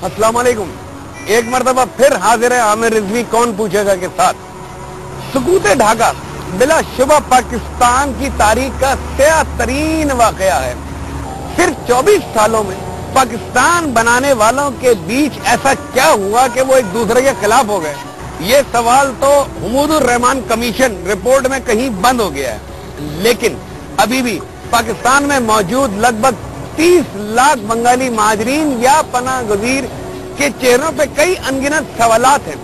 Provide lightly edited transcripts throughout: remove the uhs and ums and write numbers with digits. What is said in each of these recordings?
अस्सलाम वालेकुम। एक मरतबा फिर हाजिर है आमिर रिजवी कौन पूछेगा के साथ। सुकूते ढाका बिला शुबा पाकिस्तान की तारीख का स्या तरीन वाकया है। सिर्फ 24 सालों में पाकिस्तान बनाने वालों के बीच ऐसा क्या हुआ कि वो एक दूसरे के खिलाफ हो गए? ये सवाल तो हुमूदुर रहमान कमीशन रिपोर्ट में कहीं बंद हो गया है, लेकिन अभी भी पाकिस्तान में मौजूद लगभग 30 लाख बंगाली महाजरीन या पनाह गुज़ीर के चेहरों पे कई अनगिनत सवालात हैं।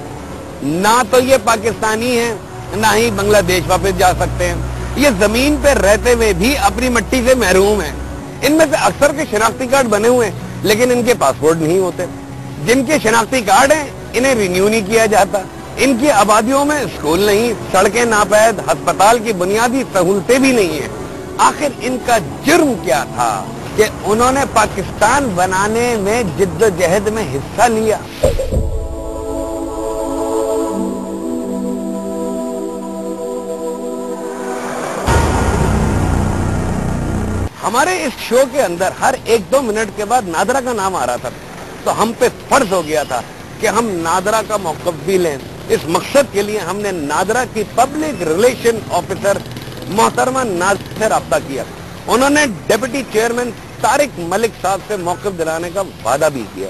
ना तो ये पाकिस्तानी हैं, ना ही बांग्लादेश वापस जा सकते हैं। ये जमीन पे रहते हुए भी अपनी मिट्टी से महरूम हैं। इनमें से अक्सर के शनाख्ती कार्ड बने हुए हैं, लेकिन इनके पासपोर्ट नहीं होते। जिनके शनाख्ती कार्ड हैं, इन्हें रिन्यू नहीं किया जाता। इनकी आबादियों में स्कूल नहीं, सड़कें नापैद, अस्पताल की बुनियादी सहूलतें भी नहीं है। आखिर इनका जुर्म क्या था कि उन्होंने पाकिस्तान बनाने में जिद्दोजहद में हिस्सा लिया? हमारे इस शो के अंदर हर 1-2 मिनट के बाद नादरा का नाम आ रहा था, तो हम पे फर्ज हो गया था कि हम नादरा का मौक़िफ़ भी लें। इस मकसद के लिए हमने नादरा की पब्लिक रिलेशन ऑफिसर मोहतरमा नाज़िर से राब्ता किया। उन्होंने डिप्टी चेयरमैन तारिक मलिक साहब से मौक़िफ़ दिलाने का वादा भी किया,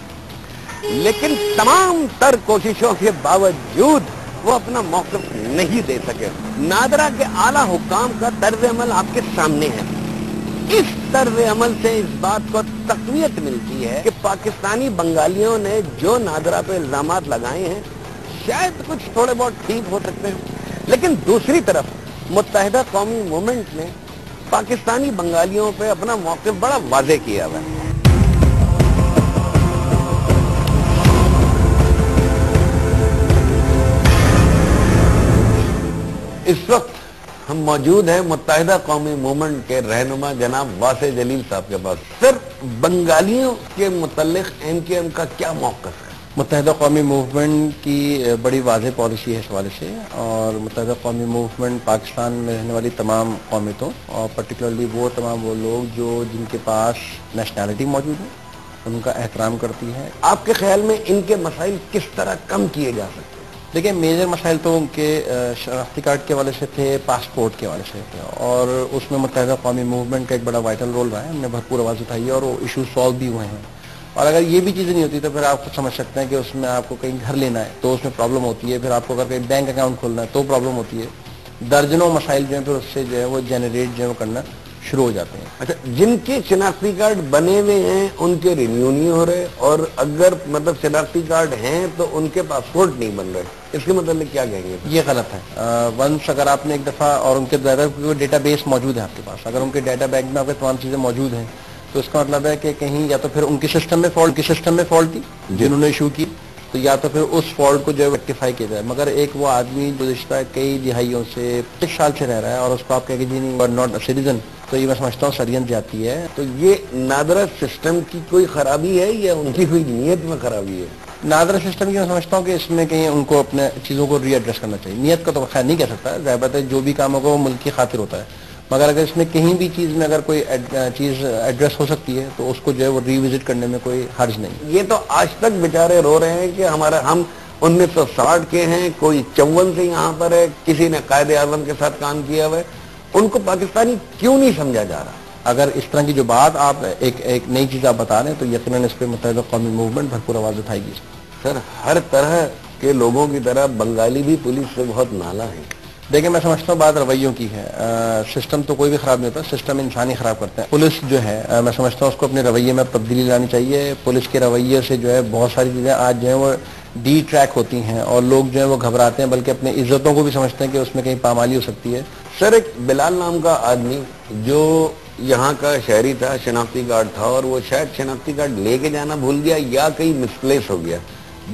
लेकिन तमाम तर कोशिशों के बावजूद वो अपना मौक़िफ़ नहीं दे सके। नादरा के आला हुक्काम का तर्ज़ अमल आपके सामने है। इस तर्ज़ अमल से इस बात को तक़वियत मिलती है कि पाकिस्तानी बंगालियों ने जो नादरा पे इल्ज़ामात लगाए हैं शायद कुछ थोड़े बहुत ठीक हो सकते हैं, लेकिन दूसरी तरफ मुत्तहिदा कौमी मूवमेंट ने पाकिस्तानी बंगालियों पे अपना मौक़िफ़ बड़ा वाज़ेह किया हुआ है। इस वक्त हम मौजूद हैं मुत्तहिदा कौमी मूवमेंट के रहनुमा जनाब वासे जलील साहब के पास। सर, बंगालियों के मुतल्लिक़ एमकेएम का क्या मौक़िफ़ है? मुत्तहिदा कौमी मूवमेंट की बड़ी वाज़ेह पॉलिसी है इस हवाले से, और मुत्तहिदा कौमी मूवमेंट पाकिस्तान में रहने वाली तमाम कौमियतों और पर्टिकुलरली वो लोग जिनके पास नेशनैलिटी मौजूद है उनका एहतराम करती है। आपके ख्याल में इनके मसाइल किस तरह कम किए जा सकते हैं? देखिए, मेजर मसाइल तो उनके शनाख्ती कार्ड के हवाले से थे, पासपोर्ट के हवाले से थे, और उसमें मुत्तहिदा कौमी मूवमेंट का एक बड़ा वाइटल रोल रहा है। हमने भरपूर आवाज़ उठाई है और वो इशू सॉल्व भी हुए हैं। और अगर ये भी चीज़ें नहीं होती तो फिर आप समझ सकते हैं कि उसमें आपको कहीं घर लेना है तो उसमें प्रॉब्लम होती है, फिर आपको अगर कहीं बैंक अकाउंट खोलना है तो प्रॉब्लम होती है। दर्जनों मसाइल जो है फिर उससे जो है वो जनरेट जो है वो करना शुरू हो जाते हैं। अच्छा, जिनके शनाख्ती कार्ड बने हुए हैं उनके रिन्यू नहीं हो रहे, और अगर मतलब शनाख्ती कार्ड हैं तो उनके पासपोर्ट नहीं बन रहे, इसके मतलब क्या कहेंगे? ये गलत है। वंस अगर आपने एक दफ़ा, और उनके डेटा बेस मौजूद है आपके पास, अगर उनके डेटा बैंक में आपके तमाम चीज़ें मौजूद हैं तो इसका मतलब है कि कहीं या तो फिर उनके सिस्टम में फॉल्ट थी जिन्होंने इशू की, तो या तो फिर उस फॉल्ट को जो है रेक्टिफाई किया जाए। मगर एक वो आदमी गुज़िश्ता कई दिहाइयों से 25 साल से रह रहा है और उसको आप कहें कि जी नहीं, you are not a citizen, तो ये मैं समझता हूँ शरीयत जाती है। तो ये नादरा सिस्टम की कोई खराबी है या उनकी कोई नीयत में खराबी है? नादरा सिस्टम की मैं समझता हूँ कि इसमें कहीं उनको अपने चीज़ों को रीएड्रेस करना चाहिए। नीयत का तो खैर नहीं कह सकता, ज़ाहिर बात है जो भी काम होगा वो मुल्क की खातिर होता है, मगर अगर इसमें कहीं भी चीज़ में अगर कोई चीज़ एड्रेस हो सकती है तो उसको जो है वो रिविजिट करने में कोई हर्ज नहीं। ये तो आज तक बेचारे रो रहे हैं कि हम 1960 के हैं, कोई 54 से यहाँ पर है, किसी ने कायदे आज़म के साथ काम किया हुआ है, उनको पाकिस्तानी क्यों नहीं समझा जा रहा? अगर इस तरह की जो बात आप एक नई चीज़ आप बता रहे हैं तो यकीनन इस पर मुत्तहिदा कौमी मूवमेंट भरपूर आवाज़ उठाएगी। सर, हर तरह के लोगों की तरह बंगाली भी पुलिस से बहुत नाला है। देखिए, मैं समझता हूँ बात रवैयों की है। सिस्टम तो कोई भी ख़राब नहीं होता, सिस्टम इंसान ही ख़राब करते हैं। पुलिस जो है मैं समझता हूँ उसको अपने रवैये में तब्दीली लानी चाहिए। पुलिस के रवैये से जो है बहुत सारी चीज़ें आज जो है वो डी ट्रैक होती हैं और लोग जो है वो घबराते हैं, बल्कि अपने इज्जतों को भी समझते हैं कि उसमें कहीं पामाली हो सकती है। सर, एक बिलाल नाम का आदमी जो यहाँ का शहरी था, शनाख्ती कार्ड था, और वो शायद शनाख्ती कार्ड लेके जाना भूल गया या कहीं मिसप्लेस हो गया।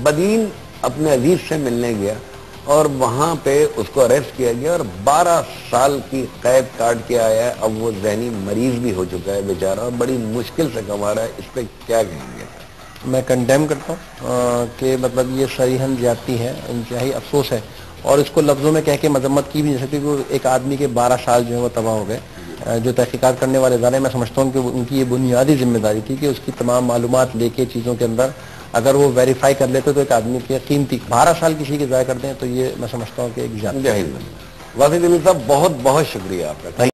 बदीन अपने अजीज से मिलने गया और वहाँ पे उसको अरेस्ट किया गया और 12 साल की कैद काट के आया है। अब वो ज़हनी मरीज भी हो चुका है बेचारा और बड़ी मुश्किल से कमा रहा है। इस पर क्या कहेंगे? मैं कंडेम करता हूँ कि मतलब ये सरीहन ज्यादती है, इंतहाई अफसोस है, और इसको लफ्ज़ों में कह के मजम्मत की भी नहीं सकती कि एक आदमी के 12 साल जो है वो तबाह हो गए। जो तहकीकात करने वाले इदारे, मैं समझता हूँ कि उनकी ये बुनियादी जिम्मेदारी थी कि उसकी तमाम मालूमात लेके चीज़ों के अंदर اگر وہ ویریفائی کر لیتے تو ایک آدمی کے قیمتی 12 سال کسی کے ضائع کر دیں تو یہ میں سمجھتا ہوں کہ ایک واحد علی صاحب بہت بہت شکریہ آپ کا.